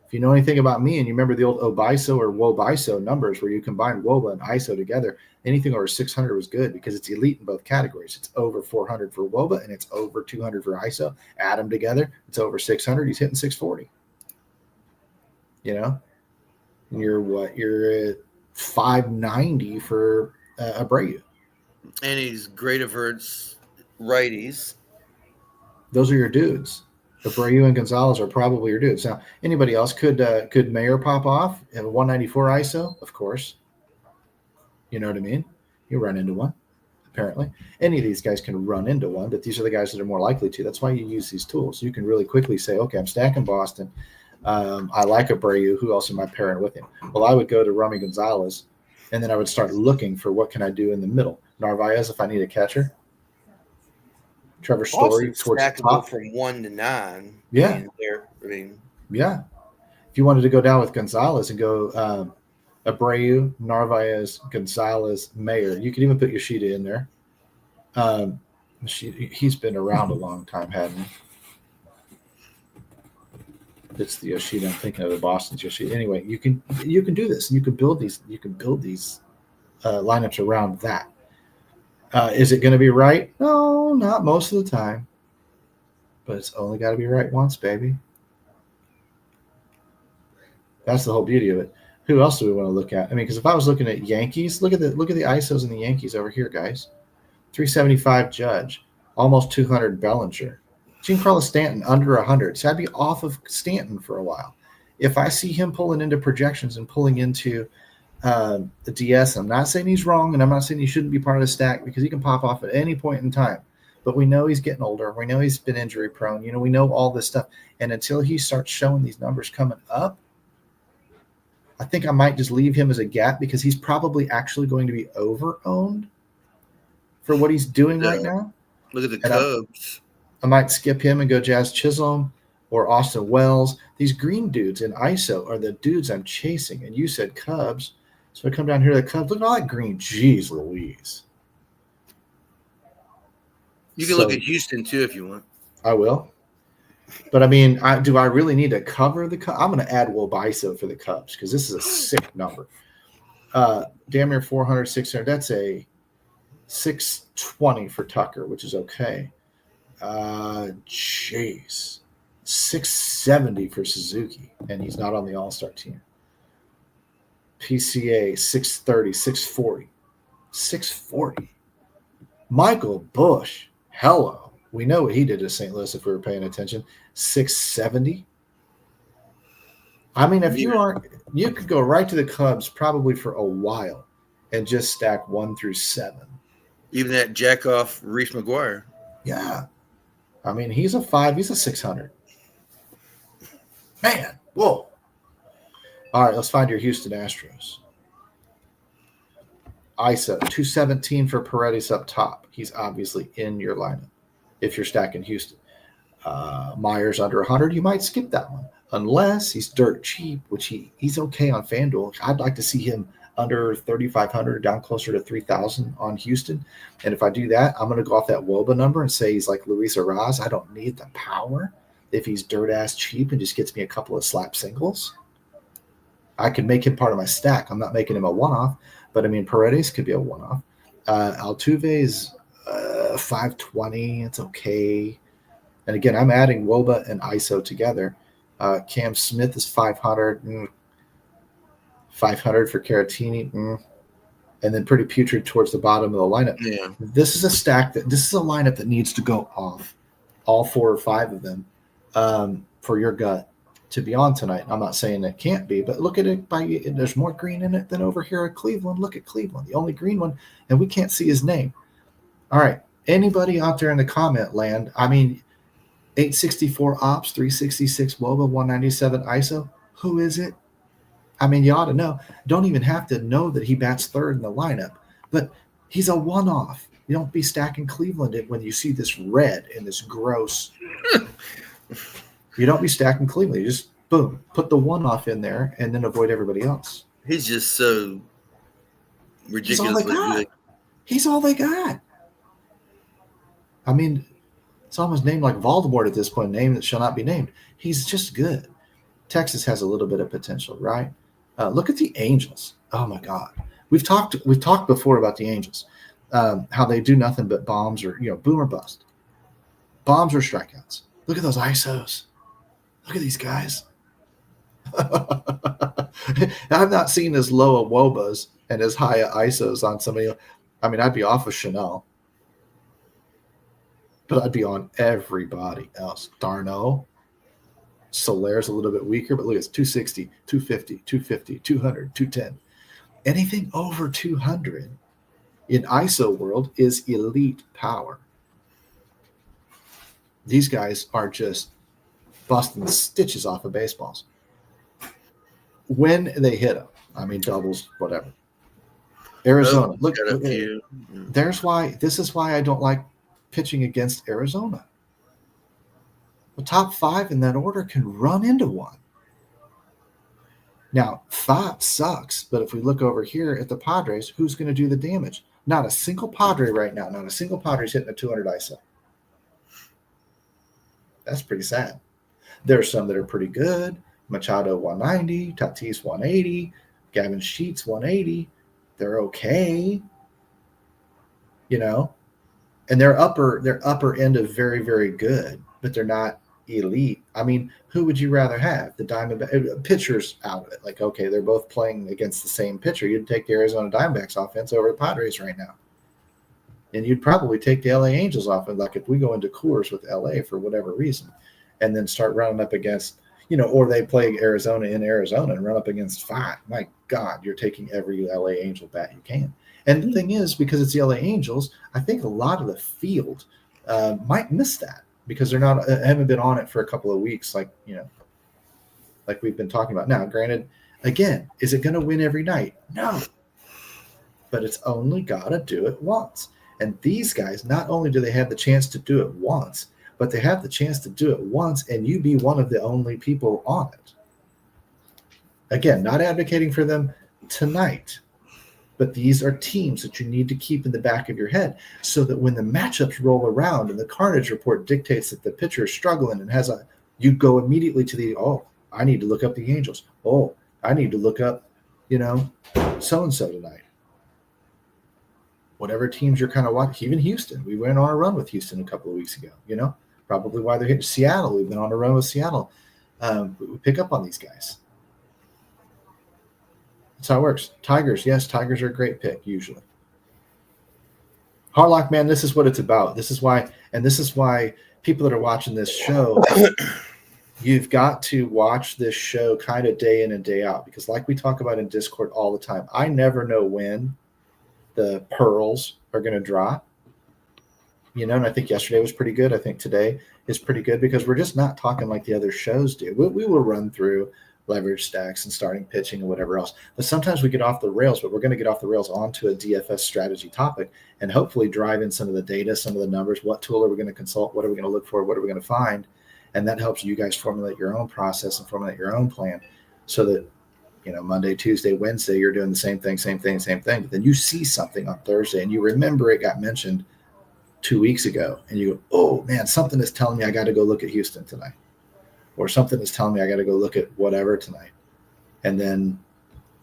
If you know anything about me and you remember the old OBISO or WOBISO numbers where you combine WOBA and ISO together, anything over 600 was good because it's elite in both categories. It's over 400 for WOBA and it's over 200 for ISO. Add them together, it's over 600. He's hitting 640. And you're at 590 for Abreu. And he's great versus righties. Those are your dudes. Abreu and Gonzalez are probably your dudes. Now, anybody else could Mayer pop off? Have a 194 ISO? Of course. You know what I mean? You run into one, apparently. Any of these guys can run into one, but these are the guys that are more likely to. That's why you use these tools. You can really quickly say, okay, I'm stacking Boston. I like Abreu. Who else am I pairing with him? Well, I would go to Romy Gonzalez, and then I would start looking for what can I do in the middle. Narvaez if I need a catcher. Trevor Story towards the top from 1 to 9. Yeah. Yeah. If you wanted to go down with Gonzalez and go Abreu, Narvaez, Gonzalez, Mayer, you could even put Yoshida in there. He's been around a long time, hadn't he? It's the Yoshida. I'm thinking of the Boston's Yoshida. Anyway, you can do this. You can build these. You can build these lineups around that. Is it going to be right? No, not most of the time. But it's only got to be right once, baby. That's the whole beauty of it. Who else do we want to look at? I mean, because if I was looking at Yankees, look at the ISOs in the Yankees over here, guys. 375 Judge, almost 200 Bellinger. Giancarlo Stanton under 100. So I'd be off of Stanton for a while. If I see him pulling into projections and pulling into the DS, I'm not saying he's wrong, and I'm not saying he shouldn't be part of the stack because he can pop off at any point in time. But we know he's getting older. We know he's been injury prone. We know all this stuff. And until he starts showing these numbers coming up, I think I might just leave him as a gap because he's probably actually going to be over-owned for what he's doing right now. Look at the Cubs. I might skip him and go Jazz Chisholm or Austin Wells. These green dudes in ISO are the dudes I'm chasing. And you said Cubs. So I come down here to the Cubs. Look at all that green. Jeez Louise. You can look at Houston, too, if you want. I will. But, I mean, do I really need to cover the Cubs? I'm going to add Wobiso for the Cubs because this is a sick number. Damn near 400, 600. That's a 620 for Tucker, which is okay. Jeez. 670 for Suzuki, and he's not on the All-Star team. PCA, 630, 640. 640. Michael Busch, hello. We know what he did to St. Louis if we were paying attention. 670. I mean, if you aren't, you could go right to the Cubs probably for a while and just stack 1 through 7. Even that jack-off Reese McGuire. Yeah. I mean, he's a 5. He's a 600. Man, whoa. All right, let's find your Houston Astros. ISO, 217 for Paredes up top. He's obviously in your lineup if you're stacking Houston. Myers under 100, you might skip that one. Unless he's dirt cheap, which he's okay on FanDuel. I'd like to see him under 3,500, down closer to 3,000 on Houston. And if I do that, I'm going to go off that WOBA number and say he's like Luis Arraez. I don't need the power if he's dirt-ass cheap and just gets me a couple of slap singles. I could make him part of my stack. I'm not making him a one-off, but I mean, Paredes could be a one-off. Altuve's 520. It's okay. And again, I'm adding Woba and ISO together. Cam Smith is 500. 500 for Caratini. And then pretty putrid towards the bottom of the lineup. Yeah. This is a lineup that needs to go off, all 4 or 5 of them, for your gut to be on tonight. I'm not saying it can't be, but look at it. There's more green in it than over here at Cleveland. Look at Cleveland, the only green one, and we can't see his name. All right, anybody out there in the comment land? I mean, 864 ops, 366 WOBA, 197 ISO. Who is it? I mean, you ought to know. Don't even have to know that he bats third in the lineup, but he's a one-off. You don't be stacking Cleveland when you see this red and this gross. You don't be stacking Cleveland. You just, boom, put the one-off in there and then avoid everybody else. He's just so ridiculous. He's all they got. I mean, it's almost named like Voldemort at this point, name that shall not be named. He's just good. Texas has a little bit of potential, right? Look at the Angels. Oh my God, we've talked before about the Angels, how they do nothing but bombs or boom or bust, bombs or strikeouts. Look at those ISOs. Look at these guys. I've not seen as low a WOBAs and as high a ISOs on somebody. I mean, I'd be off of Chanel, but I'd be on everybody else. Darno. Solaire's a little bit weaker, but look, it's 260, 250, 250, 200, 210. Anything over 200 in ISO world is elite power. These guys are just busting stitches off of baseballs when they hit them. I mean, doubles, whatever. Arizona, look, this is why I don't like pitching against Arizona. The top 5 in that order can run into one. Now, 5 sucks, but if we look over here at the Padres, who's going to do the damage? Not a single Padre right now. Not a single Padre's hitting a 200 ISO. That's pretty sad. There are some that are pretty good. Machado 190, Tatis 180, Gavin Sheets 180. They're okay. And they're upper end of very, very good, but they're not elite. I mean, who would you rather have? The Diamondback pitchers out of it. Like, okay, they're both playing against the same pitcher. You'd take the Arizona Diamondbacks offense over the Padres right now. And you'd probably take the LA Angels offense. Like if we go into Coors with LA for whatever reason and then start running up against, or they play Arizona in Arizona and run up against 5. My God, you're taking every LA Angel bat you can. And the thing is, because it's the LA Angels, I think a lot of the field might miss that. Because haven't been on it for a couple of weeks, like we've been talking about. Now, granted, again, is it going to win every night? No, but it's only got to do it once. And these guys, not only do they have the chance to do it once, but they have the chance to do it once, and you be one of the only people on it. Again, not advocating for them tonight. But these are teams that you need to keep in the back of your head so that when the matchups roll around and the carnage report dictates that the pitcher is struggling and you go immediately to I need to look up the Angels. Oh, I need to look up, so-and-so tonight. Whatever teams you're kind of watching, even Houston. We went on a run with Houston a couple of weeks ago, probably why they're hitting Seattle. We've been on a run with Seattle. We pick up on these guys. That's how it works. Tigers, yes, Tigers are a great pick, usually. Harlock, man, this is what it's about. This is why people that are watching this show, you've got to watch this show kind of day in and day out. Because like we talk about in Discord all the time, I never know when the pearls are going to drop. And I think yesterday was pretty good. I think today is pretty good because we're just not talking like the other shows do. We will run through leverage stacks and starting pitching and whatever else. But sometimes we get off the rails, but we're going to get off the rails onto a DFS strategy topic and hopefully drive in some of the data, some of the numbers. What tool are we going to consult? What are we going to look for? What are we going to find? And that helps you guys formulate your own process and formulate your own plan so that, Monday, Tuesday, Wednesday, you're doing the same thing. But then you see something on Thursday and you remember it got mentioned 2 weeks ago and you go, oh man, something is telling me I got to go look at Houston tonight. Or something is telling me I got to go look at whatever tonight. and then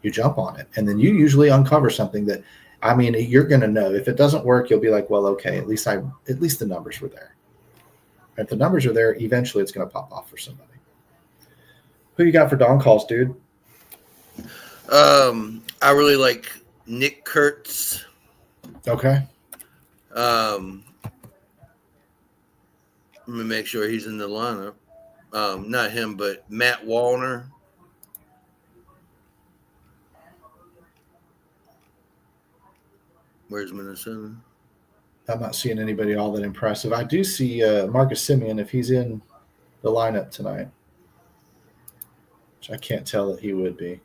you jump on it. And then you usually uncover something that, I mean, you're going to know. If it doesn't work, you'll be like, well, okay, at least the numbers were there. If the numbers are there, eventually it's going to pop off for somebody. Who you got for dawn calls, dude? I really like Nick Kurtz. Okay. Let me make sure he's in the lineup. Not him, but Matt Wallner. Where's Minnesota? I'm not seeing anybody all that impressive. I do see Marcus Semien if he's in the lineup tonight, which I can't tell that he would be.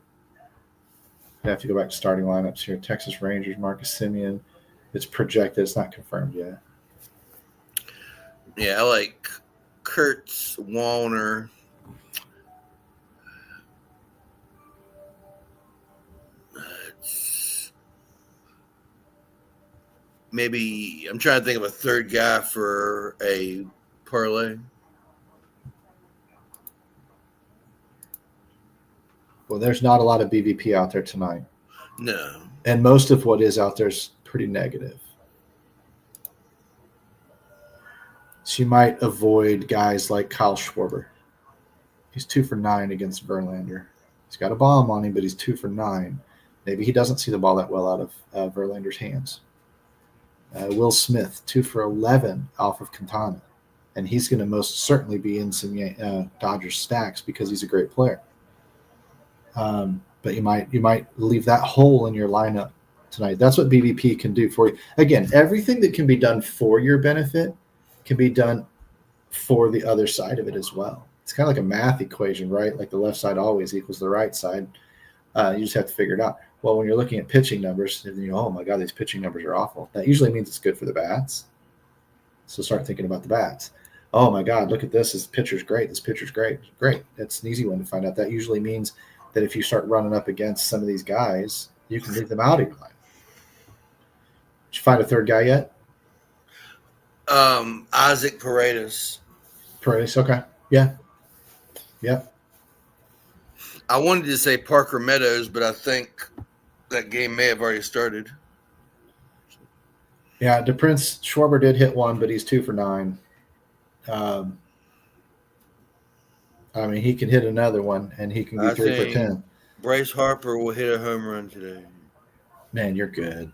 I have to go back to starting lineups here. Texas Rangers, Marcus Semien. It's projected. It's not confirmed yet. Yeah, I like Kurtz, Wallner. Maybe I'm trying to think of a third guy for a parlay. Well, there's not a lot of BVP out there tonight. No. And most of what is out there is pretty negative. So you might avoid guys like Kyle Schwarber. He's 2 for 9 against Verlander. He's got a bomb on him, but he's 2 for 9. Maybe he doesn't see the ball that well out of Verlander's hands. Will Smith, 2 for 11 off of Quintana. And he's going to most certainly be in some Dodgers stacks because he's a great player. But you might leave that hole in your lineup tonight. That's what BVP can do for you. Again, everything that can be done for your benefit can be done for the other side of it as well. It's kind of like a math equation, right? Like the left side always equals the right side. You just have to figure it out. Well, when you're looking at pitching numbers, and you go, oh my God, these pitching numbers are awful. That usually means it's good for the bats. So start thinking about the bats. Oh my God, look at this. This pitcher's great. This pitcher's great. Great. That's an easy one to find out. That usually means that if you start running up against some of these guys, you can leave them out of your line. Did you find a third guy yet? Isaac Paredes. Paredes, okay. Yeah. Yep. I wanted to say Parker Meadows, but I think that game may have already started. Yeah, DePrince Schwarber did hit one, but he's 2 for 9. I mean, he can hit another one, and he can be 3 for 10. Bryce Harper will hit a home run today. Man, you're good.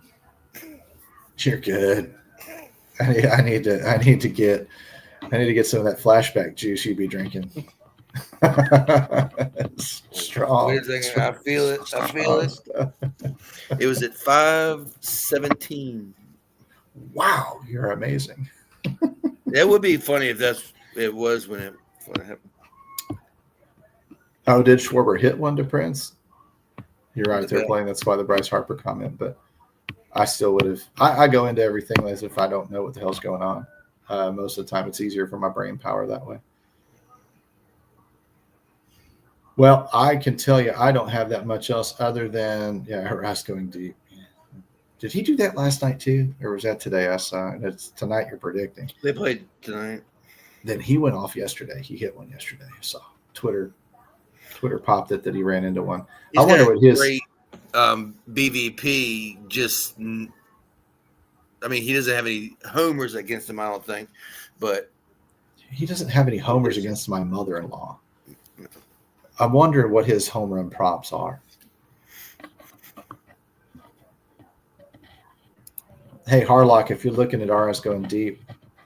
You're good. I need to get some of that flashback juice you'd be drinking. Strong. Wait a second. I feel it. It was at 5:17. Wow, you're amazing. That would be funny if it was when it happened. Oh, did Schwarber hit one to Prince? You're right. They're playing. That's why the Bryce Harper comment. But I still would have. I go into everything as if I don't know what the hell's going on. Most of the time, it's easier for my brain power that way. Well, I can tell you, I don't have that much else other than harass going deep. Did he do that last night too, or was that today? I saw it. It's tonight. You're predicting they played tonight. Then he went off yesterday. He hit one yesterday. I saw Twitter popped it that he ran into one. I wonder what his great BVP just. I mean, he doesn't have any homers against him, I don't think, but he doesn't have any homers against my mother-in-law. I wonder what his home run props are. Hey, Harlock, if you're looking at RS going deep,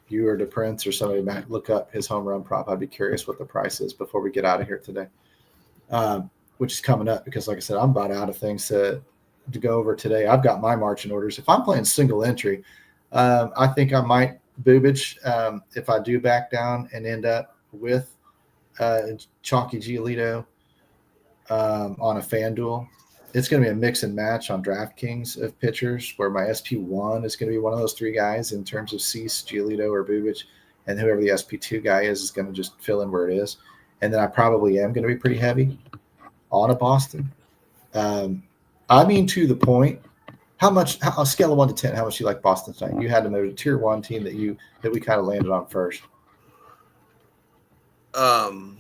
you or DePrince or somebody might look up his home run prop. I'd be curious what the price is before we get out of here today, which is coming up because, like I said, I'm about out of things to go over today. I've got my marching orders. If I'm playing single entry, I think I might boobage if I do back down and end up with Chalky Giolito on a FanDuel. It's going to be a mix and match on DraftKings of pitchers where my SP1 is going to be one of those three guys in terms of Cease, Giolito, or Bubic, and whoever the SP2 guy is going to just fill in where it is. And then I probably am going to be pretty heavy on a Boston. I mean, to the point, on a scale of 1 to 10, how much do you like Boston tonight? You had them as a tier 1 team that we kind of landed on first. Out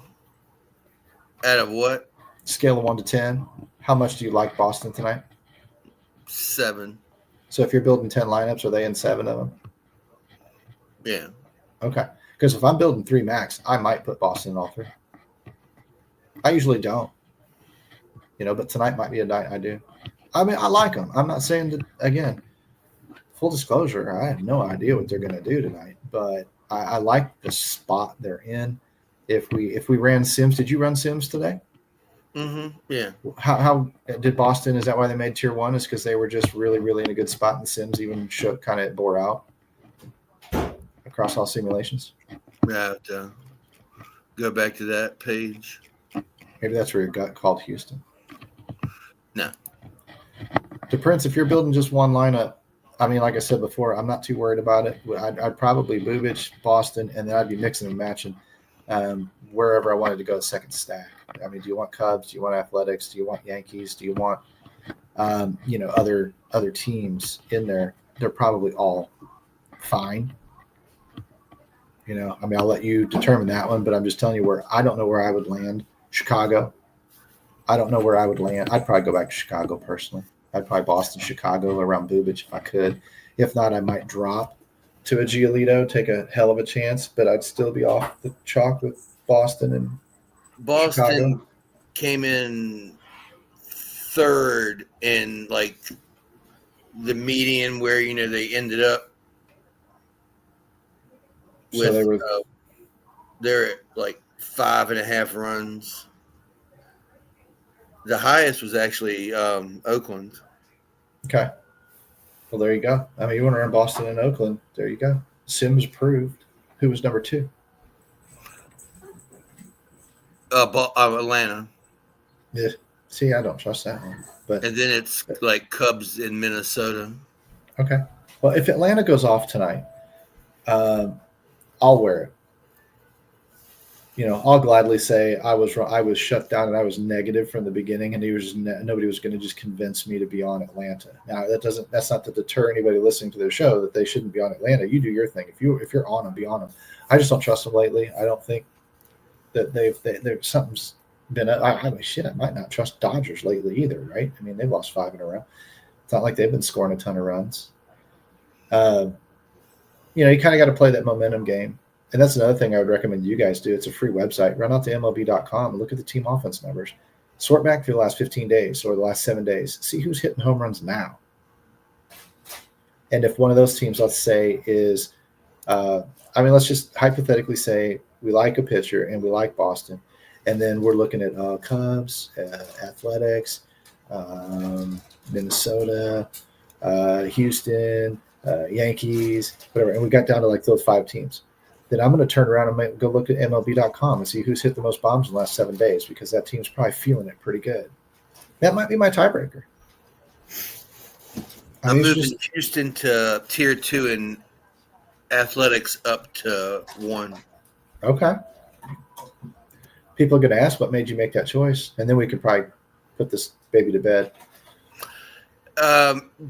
of what? Scale of 1 to 10. How much do you like Boston tonight? 7. So if you're building 10 lineups, are they in 7 of them? Yeah. Okay. Because if I'm building 3 max, I might put Boston in all 3. I usually don't, but tonight might be a night I do. I mean, I like them. I'm not saying that, again, full disclosure, I have no idea what they're going to do tonight, but I like the spot they're in. If we ran Sims, did you run Sims today? Mm-hmm. Yeah. How did Boston? Is that why they made tier 1? Is because they were just really, really in a good spot in the Sims, even shook kind of bore out across all simulations? I have to go back to that page. Maybe that's where your gut called Houston. No. To Prince, if you're building just one lineup, I mean, like I said before, I'm not too worried about it. I'd probably Bubich, Boston, and then I'd be mixing and matching wherever I wanted to go second stack. I mean, do you want Cubs? Do you want Athletics? Do you want Yankees? Do you want other teams in there? They're probably all fine. I mean, I'll let you determine that one, but I'm just telling you I don't know where I would land. Chicago. I don't know where I would land. I'd probably go back to Chicago personally. I'd probably Boston, Chicago around Bubich if I could. If not, I might drop to a Giolito, take a hell of a chance, but I'd still be off the chalk with Boston and Boston Chicago. Came in third in like the median where they ended up with. So they're at like 5.5 runs. The highest was actually Oakland. Okay. Well, there you go. I mean, you want to run Boston and Oakland. There you go. Sims approved. Who was number 2? Atlanta. Yeah. See, I don't trust that one. But and then it's like Cubs in Minnesota. Okay. Well, if Atlanta goes off tonight, I'll wear it. I'll gladly say I was shut down and I was negative from the beginning, and nobody was going to just convince me to be on Atlanta. Now that's not to deter anybody listening to their show that they shouldn't be on Atlanta. You do your thing. If you're on them, be on them. I just don't trust them lately. I don't think that something's been. I might not trust Dodgers lately either, right? I mean, they've lost 5 in a row. It's not like they've been scoring a ton of runs. You kind of got to play that momentum game. And that's another thing I would recommend you guys do. It's a free website. Run out to MLB.com and look at the team offense numbers. Sort back through the last 15 days or the last 7 days. See who's hitting home runs now. And if one of those teams, let's say, is let's just hypothetically say we like a pitcher and we like Boston. And then we're looking at Cubs, Athletics, Minnesota, Houston, Yankees, whatever. And we got down to like those 5 teams. Then I'm going to turn around and go look at MLB.com and see who's hit the most bombs in the last 7 days, because that team's probably feeling it pretty good. That might be my tiebreaker. I'm moving Houston to tier 2 and Athletics up to 1. Okay. People are going to ask what made you make that choice, and then we could probably put this baby to bed.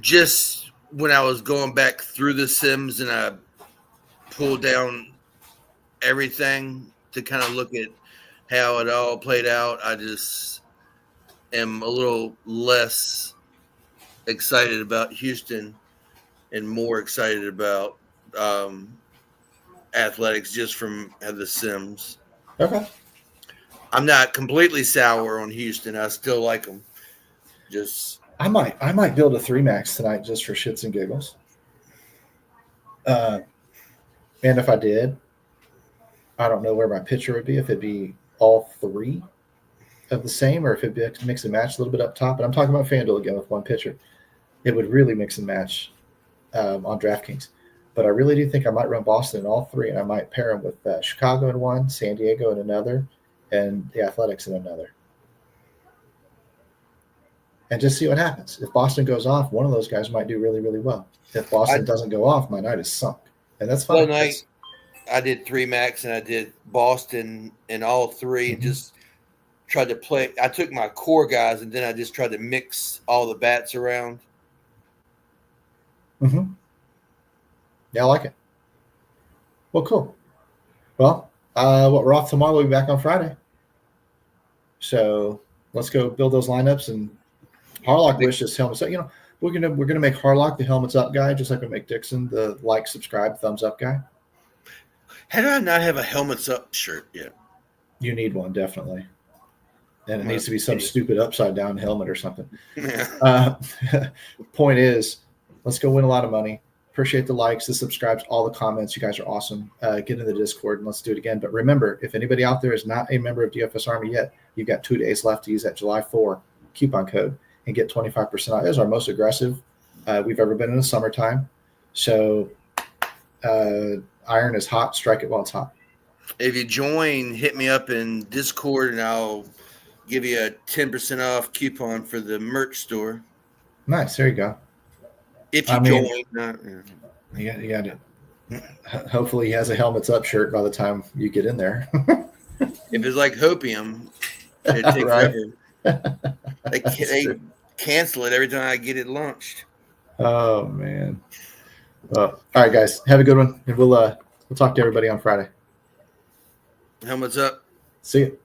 Just when I was going back through the Sims and I pulled down everything to kind of look at how it all played out, I just am a little less excited about Houston and more excited about Athletics just from the Sims. Okay. I'm not completely sour on Houston. I still like them. I might build a 3 max tonight just for shits and giggles. And if I did, I don't know where my pitcher would be, if it'd be all 3 of the same or if it'd be mix and match a little bit up top. But I'm talking about FanDuel again with one pitcher. It would really mix and match on DraftKings. But I really do think I might run Boston in all 3, and I might pair them with Chicago in one, San Diego in another, and the Athletics in another. And just see what happens. If Boston goes off, one of those guys might do really, really well. If Boston doesn't go off, my night is sunk. And that's fine. I did 3 max and I did Boston in all 3 and just tried to play. I took my core guys and then I just tried to mix all the bats around. Mm-hmm. Yeah, I like it. Well, cool. Well, we're off tomorrow. We'll be back on Friday. So let's go build those lineups. And Harlock wishes helmets up. We're gonna make Harlock the helmets up guy, just like we make Dixon the like, subscribe, thumbs up guy. How do I not have a helmets up shirt yet? You need one, definitely. And it needs to be some stupid upside down helmet or something. Point is, let's go win a lot of money. Appreciate the likes, the subscribes, all the comments. You guys are awesome. Get in the Discord and let's do it again. But remember, if anybody out there is not a member of DFS Army yet, you've got 2 days left to use that July 4 coupon code and get 25% off. It is our most aggressive we've ever been in the summertime. So iron is hot. Strike it while it's hot. If you join, hit me up in Discord and I'll give you a 10% off coupon for the merch store. Nice. There you go. If you join. You got it. Hopefully he has a helmets up shirt by the time you get in there. If it's like hopium, it'd take forever. They cancel it every time I get it launched. Oh, man. Well, all right, guys. Have a good one. And we'll talk to everybody on Friday. Helmets up. See you.